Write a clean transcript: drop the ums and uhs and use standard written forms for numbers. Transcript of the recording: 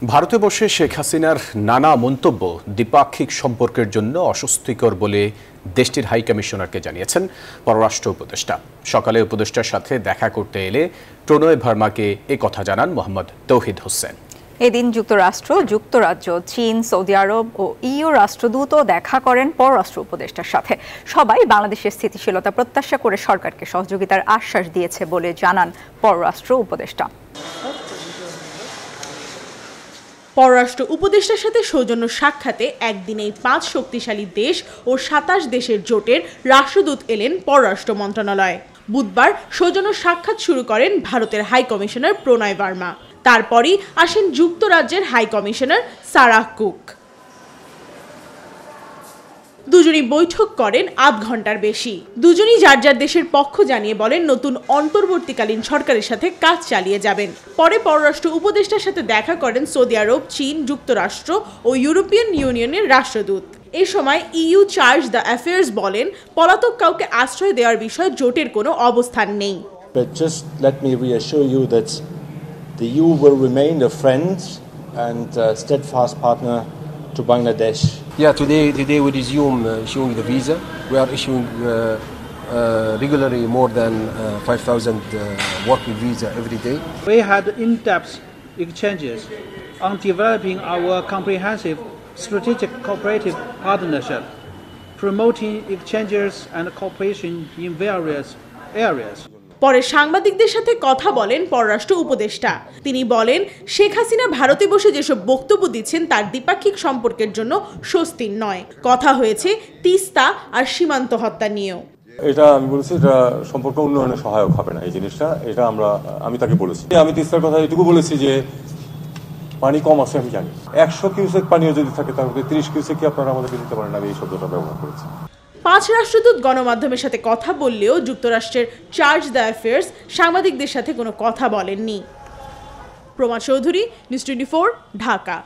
ভারতে বসে শেখ হাসিনার নানা মন্তব্য দ্বিপাক্ষিক সম্পর্কের জন্য অস্বস্তিকর বলে দেশটির হাই কমিশনারকে জানিয়েছেন পররাষ্ট্র উপদেষ্টা। সকালে উপদেষ্টার সাথে দেখা করতে এলে প্রণয় ভার্মাকে কথা জানান মোহাম্মদ তৌহিদ হোসেন। এদিন যুক্তরাষ্ট্র, যুক্তরাজ্য, চীন, সৌদি আরব ও ইইউ রাষ্ট্রদূতও দেখা করেন পররাষ্ট্র উপদেষ্টার সাথে। সবাই বাংলাদেশের স্থিতিশীলতা প্রত্যাশা করে সরকারকে সহযোগিতার আশ্বাস দিয়েছে বলে জানান পররাষ্ট্র উপদেষ্টা। পররাষ্ট্র উপদেষ্টার সাথে সৌজন্য সাক্ষাতে একদিনেই 5 শক্তিশালী দেশ ও 27 দেশের জোটের রাষ্ট্রদূত এলেন পররাষ্ট্র মন্ত্রণালয়ে। বুধবার সৌজন্য সাক্ষাৎ শুরু করেন ভারতের হাই কমিশনার প্রণয় ভার্মা। তারপরই আসেন যুক্তরাজ্যের হাই কমিশনার সারাহ কুক। দুজনই বৈঠক করেন আধ ঘন্টার বেশি। দুজনই যার যার দেশের পক্ষ জানিয়ে বলেন নতুন অন্তর্বর্তীকালীন সরকারের সাথে কাজ চালিয়ে যাবেন। পরে পররাষ্ট্র উপদেষ্টার সাথে দেখা করেন সৌদি আরব, চীন, যুক্তরাষ্ট্র ও ইউরোপিয়ান ইউনিয়নের রাষ্ট্রদূত। এ সময় ইইউ চার্জ দ্য অ্যাফেয়ার্স বলেন, পলাতক কাউকে আশ্রয় দেওয়ার বিষয়ে জোটের কোনো অবস্থান নেই। The EU will remain a friend and steadfast partner to Bangladesh. Yeah, today we resume issuing the visa. We are issuing regularly more than 5,000 working visa every day. We had in-depth exchanges on developing our comprehensive strategic cooperative partnership, promoting exchanges and cooperation in various areas. পরে সাংবাদিকদের সাথে কথা বলেন পররাষ্ট্র উপদেষ্টা। তিনি বলেন, শেখ হাসিনা ভারতে বসে যেসব বক্তব্য দিচ্ছেন তার দ্বিপাক্ষিক সম্পর্কের জন্য স্বস্তির নয়। কথা হয়েছে তিস্তা আর সীমান্ত হত্যা নিয়েও। এটা আমি বলেছি, এটা সম্পর্ক উন্নয়নে সহায়ক হবে না এই জিনিসটা। এটা আমি তাকে বলেছি। আমি তিস্তার কথা এটুকু বলেছি যে পানি কম আছে আমি জানি। 100 কিউসেক পানিও যদি থাকে তার মধ্যে 30 কিউসেক কি আপনারা আমাদেরকে দিতে পারেন? আমি এই শব্দটা ব্যবহার করেছি। 5 রাষ্ট্রদূত গণমাধ্যমের সাথে কথা বললেও যুক্তরাষ্ট্রের চার্জ দ্য অ্যাফেয়ার্স সাংবাদিকদের সাথে কোনো কথা বলেননি। প্রমা চৌধুরী, নিউজ 24, ঢাকা।